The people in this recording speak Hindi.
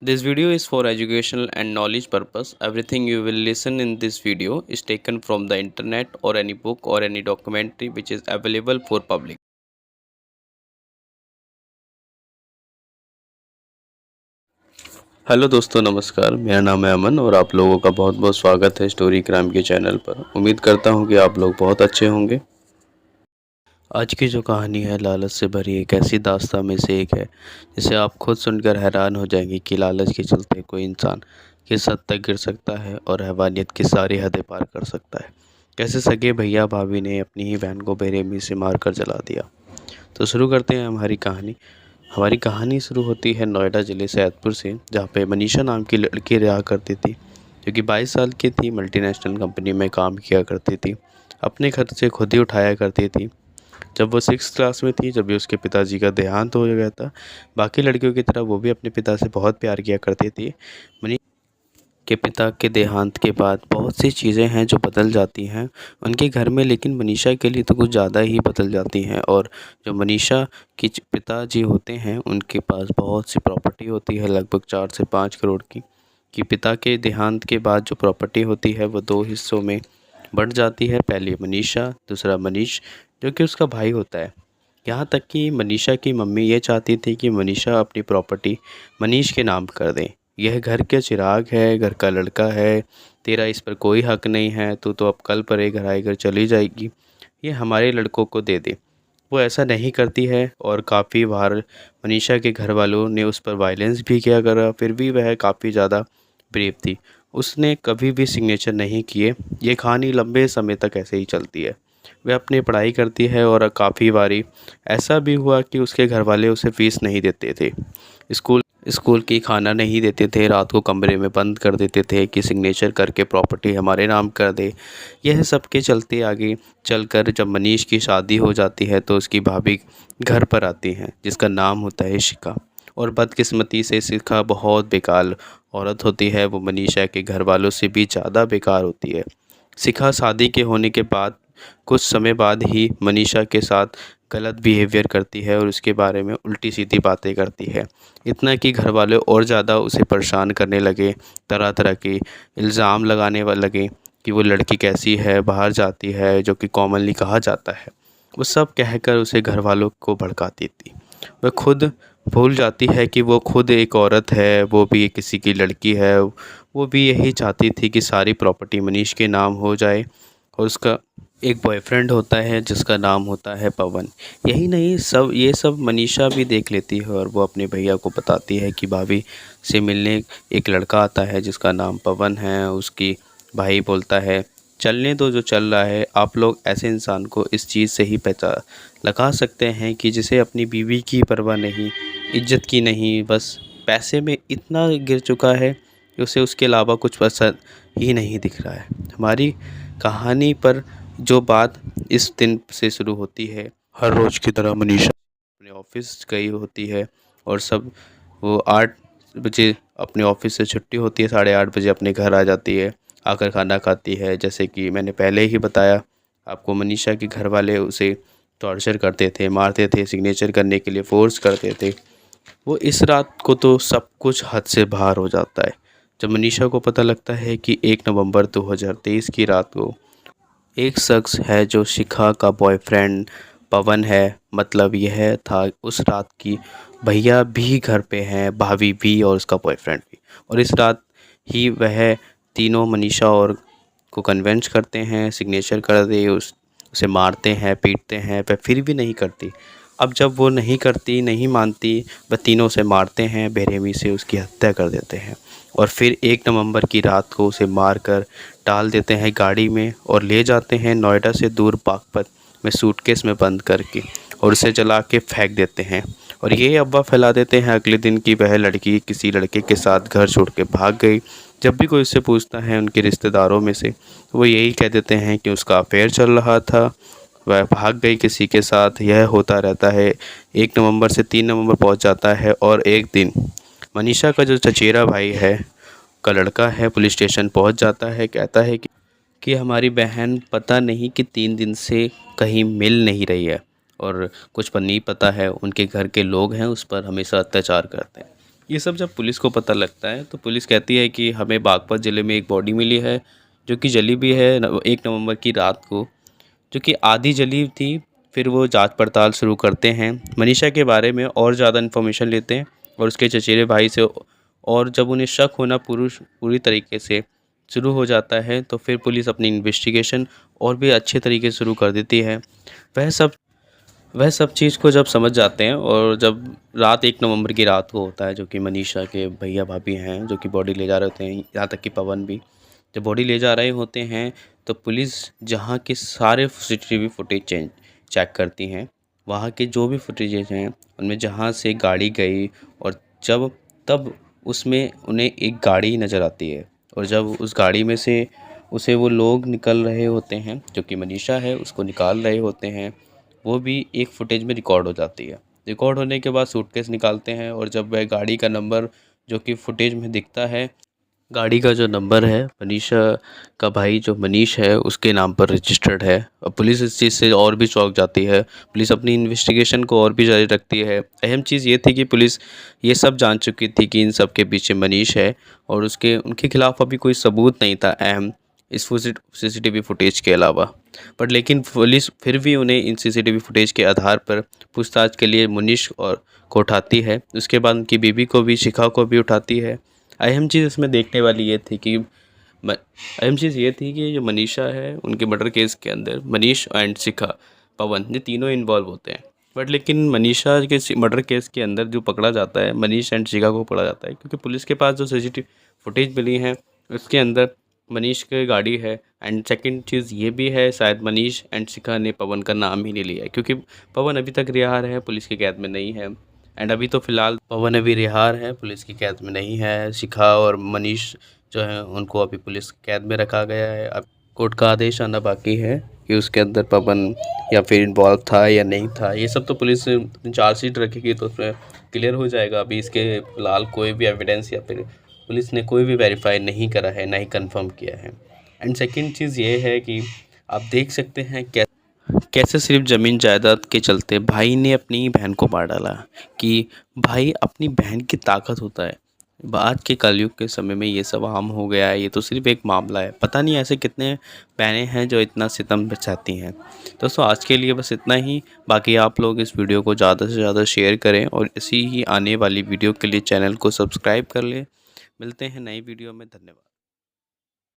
This video is for educational and knowledge purpose. Everything you will listen in this video is taken from the internet or any book or any documentary which is available for public. Hello दोस्तों, नमस्कार। मेरा नाम है अमन और आप लोगों का बहुत बहुत स्वागत है स्टोरी क्राइम के चैनल पर। उम्मीद करता हूं कि आप लोग बहुत अच्छे होंगे। आज की जो कहानी है लालच से भरी एक ऐसी दास्तां में से एक है जिसे आप खुद सुनकर हैरान हो जाएंगे कि लालच के चलते कोई इंसान किस हद तक गिर सकता है और हैवानियत की सारी हदें पार कर सकता है। कैसे सगे भैया भाभी ने अपनी ही बहन को बेरहमी से मार कर जला दिया। तो शुरू करते हैं हमारी कहानी शुरू होती है नोएडा ज़िले सैदपुर से, जहाँ पे मनीषा नाम की लड़की रहा करती थी, जो कि 22 साल की थी। मल्टीनेशनल कंपनी में काम किया करती थी, अपने खर्चे खुद ही उठाया करती थी। जब वो 6th क्लास में थी, जब भी उसके पिताजी का देहांत हो गया था, बाकी लड़कियों की तरह वो भी अपने पिता से बहुत प्यार किया करती थी। मनीषा के पिता के देहांत के बाद बहुत सी चीज़ें हैं जो बदल जाती हैं उनके घर में, लेकिन मनीषा के लिए तो कुछ ज़्यादा ही बदल जाती हैं। और जो मनीषा के पिताजी होते हैं उनके पास बहुत सी प्रॉपर्टी होती है, लगभग 4 से 5 करोड़ की। कि पिता के देहांत के बाद जो प्रॉपर्टी होती है वो 2 हिस्सों में बढ़ जाती है। पहले मनीषा, दूसरा मनीष जो कि उसका भाई होता है। यहाँ तक कि मनीषा की मम्मी ये चाहती थी कि मनीषा अपनी प्रॉपर्टी मनीष के नाम कर दें। यह घर के चिराग है, घर का लड़का है, तेरा इस पर कोई हक नहीं है, तू तो अब कल परे घर आए घर चली जाएगी, ये हमारे लड़कों को दे दे। वो ऐसा नहीं करती है और काफ़ी बार मनीषा के घर वालों ने उस पर वायलेंस भी किया करा, फिर भी वह काफ़ी ज़्यादा ब्रेव थी। उसने कभी भी सिग्नेचर नहीं किए। ये कहानी लंबे समय तक ऐसे ही चलती है। वह अपनी पढ़ाई करती है और काफ़ी बारी ऐसा भी हुआ कि उसके घर वाले उसे फ़ीस नहीं देते थे, स्कूल स्कूल की खाना नहीं देते थे, रात को कमरे में बंद कर देते थे कि सिग्नेचर करके प्रॉपर्टी हमारे नाम कर दे। यह सब के चलते आगे चलकर जब मनीष की शादी हो जाती है तो उसकी भाभी घर पर आती हैं, जिसका नाम होता है शिखा। और बदकिस्मती से शिखा बहुत बेकार औरत होती है, वो मनीषा के घर वालों से भी ज़्यादा बेकार होती है। शिखा शादी के होने के बाद कुछ समय बाद ही मनीषा के साथ गलत बिहेवियर करती है और उसके बारे में उल्टी सीधी बातें करती है। इतना कि घर वाले और ज़्यादा उसे परेशान करने लगे, तरह तरह के इल्ज़ाम लगाने वाले लगे कि वो लड़की कैसी है, बाहर जाती है, जो कि कॉमनली कहा जाता है। वो सब कहकर उसे घर वालों को भड़काती थी। वह खुद भूल जाती है कि वो खुद एक औरत है, वो भी किसी की लड़की है। वो भी यही चाहती थी कि सारी प्रॉपर्टी मनीष के नाम हो जाए। और उसका एक बॉयफ्रेंड होता है जिसका नाम होता है पवन। यही नहीं, ये सब मनीषा भी देख लेती है और वो अपने भैया को बताती है कि भाभी से मिलने एक लड़का आता है जिसका नाम पवन है। उसकी भाई बोलता है चलने दो जो चल रहा है, आप लोग ऐसे इंसान को इस चीज़ से ही पहचान लगा सकते हैं कि जिसे अपनी बीवी की परवाह नहीं, इज्जत की नहीं, बस पैसे में इतना गिर चुका है कि उसे उसके अलावा कुछ पसंद ही नहीं दिख रहा है। हमारी कहानी पर जो बात इस दिन से शुरू होती है, हर रोज़ की तरह मनीषा अपने ऑफिस गई होती है और सब वो 8 बजे अपने ऑफिस से छुट्टी होती है, 8:30 बजे अपने घर आ जाती है। आकर खाना खाती है। जैसे कि मैंने पहले ही बताया आपको, मनीषा के घर वाले उसे टॉर्चर करते थे, मारते थे, सिग्नेचर करने के लिए फ़ोर्स करते थे। वो इस रात को तो सब कुछ हद से बाहर हो जाता है जब मनीषा को पता लगता है कि 1 नवंबर 2023 की रात को एक शख्स है जो शिखा का बॉयफ्रेंड पवन है। मतलब यह था उस रात की भैया भी घर पे हैं, भाभी भी और उसका बॉयफ्रेंड भी। और इस रात ही वह तीनों मनीषा और को कन्विंस करते हैं सिग्नेचर कर दे। उसे मारते हैं, पीटते हैं, वह फिर भी नहीं करती। अब जब वो नहीं करती, नहीं मानती, वह तीनों उसे मारते हैं, बेरहमी से उसकी हत्या कर देते हैं। और फिर 1 नवंबर की रात को उसे मारकर डाल देते हैं गाड़ी में और ले जाते हैं नोएडा से दूर बागपत में सूटकेस में बंद करके और उसे जला के फेंक देते हैं। और ये अफवाह फैला देते हैं अगले दिन कि वह लड़की किसी लड़के के साथ घर छोड़ के भाग गई। जब भी कोई उससे पूछता है उनके रिश्तेदारों में से, तो वो यही कह देते हैं कि उसका अफेयर चल रहा था, वह भाग गई किसी के साथ। यह होता रहता है। 1 नवंबर से 3 नवंबर पहुंच जाता है और एक दिन मनीषा का जो चचेरा भाई है का लड़का है पुलिस स्टेशन पहुंच जाता है। कहता है कि हमारी बहन पता नहीं कि 3 दिन से कहीं मिल नहीं रही है और कुछ पर नहीं पता है, उनके घर के लोग हैं उस पर हमेशा अत्याचार करते हैं। ये सब जब पुलिस को पता लगता है तो पुलिस कहती है कि हमें बागपत ज़िले में एक बॉडी मिली है जो कि जली भी है 1 नवंबर की रात को, जो कि आधी जली थी। फिर वो जांच पड़ताल शुरू करते हैं, मनीषा के बारे में और ज़्यादा इन्फॉर्मेशन लेते हैं और उसके चचेरे भाई से। और जब उन्हें शक होना पूरी तरीके से शुरू हो जाता है तो फिर पुलिस अपनी इन्वेस्टिगेशन और भी अच्छे तरीके से शुरू कर देती है। वह सब वह सब चीज़ को जब समझ जाते हैं और जब रात 1 नवंबर की रात को होता है, जो कि मनीषा के भैया भाभी हैं जो कि बॉडी ले जा रहे होते हैं, यहाँ तक कि पवन भी जब बॉडी ले जा रहे होते हैं तो पुलिस जहाँ के सारे सीसीटीवी फुटेज चेक करती हैं। वहाँ के जो भी फुटेजेज हैं उनमें जहाँ से गाड़ी गई और जब तब उसमें उन्हें एक गाड़ी नज़र आती है और जब उस गाड़ी में से उसे वो लोग निकल रहे होते हैं, जो कि मनीषा है उसको निकाल रहे होते हैं, वो भी एक फुटेज में रिकॉर्ड हो जाती है। रिकॉर्ड होने के बाद सूटकेस निकालते हैं और जब वह गाड़ी का नंबर जो कि फुटेज में दिखता है, गाड़ी का जो नंबर है मनीषा का भाई जो मनीष है उसके नाम पर रजिस्टर्ड है। और पुलिस इस चीज़ से और भी चौंक जाती है। पुलिस अपनी इन्वेस्टिगेशन को और भी जारी रखती है। अहम चीज़ ये थी कि पुलिस ये सब जान चुकी थी कि इन सब के पीछे मनीष है और उनके खिलाफ़ अभी कोई सबूत नहीं था अहम इस सीसीटीवी फुटेज के अलावा। बट लेकिन पुलिस फिर भी उन्हें इन सीसीटीवी फुटेज के आधार पर पूछताछ के लिए मनीष को उठाती है। उसके बाद उनकी बीवी को भी, शिखा को भी उठाती है। अहम चीज़ इसमें देखने वाली ये थी कि अहम चीज़ ये थी कि जो मनीषा है उनके मर्डर केस के अंदर मनीष एंड शिखा, पवन, ये तीनों इन्वॉल्व होते हैं। बट लेकिन मनीषा के मर्डर केस के अंदर जो पकड़ा जाता है, मनीष एंड शिखा को पकड़ा जाता है क्योंकि पुलिस के पास जो सीसीटीवी फुटेज मिली है उसके अंदर मनीष की गाड़ी है। एंड सेकंड चीज़ ये भी है, शायद मनीष एंड शिखा ने पवन का नाम ही नहीं लिया है क्योंकि पवन अभी तक रिहार है, पुलिस की कैद में नहीं है। एंड अभी तो फ़िलहाल पवन अभी रिहार है, पुलिस की कैद में नहीं है। शिखा और मनीष जो हैं उनको अभी पुलिस कैद में रखा गया है। अब कोर्ट का आदेश आना बाकी है कि उसके अंदर पवन या फिर इन्वॉल्व था या नहीं था। ये सब तो पुलिस चार्जशीट रखेगी तो उसमें क्लियर हो जाएगा। अभी इसके फ़िलहाल कोई भी एविडेंस या फिर पुलिस ने कोई भी वेरीफाई नहीं करा है, ना ही कंफर्म किया है। एंड सेकंड चीज़ ये है कि आप देख सकते हैं कैसे सिर्फ ज़मीन जायदाद के चलते भाई ने अपनी बहन को मार डाला। कि भाई अपनी बहन की ताकत होता है। आज के कलयुग के समय में ये सब आम हो गया है। ये तो सिर्फ एक मामला है, पता नहीं ऐसे कितने बहनें हैं जो इतना सितम बचाती हैं। दोस्तों आज के लिए बस इतना ही। बाकी आप लोग इस वीडियो को ज़्यादा से ज़्यादा शेयर करें और इसी ही आने वाली वीडियो के लिए चैनल को सब्सक्राइब कर लें। मिलते हैं नई वीडियो में। धन्यवाद।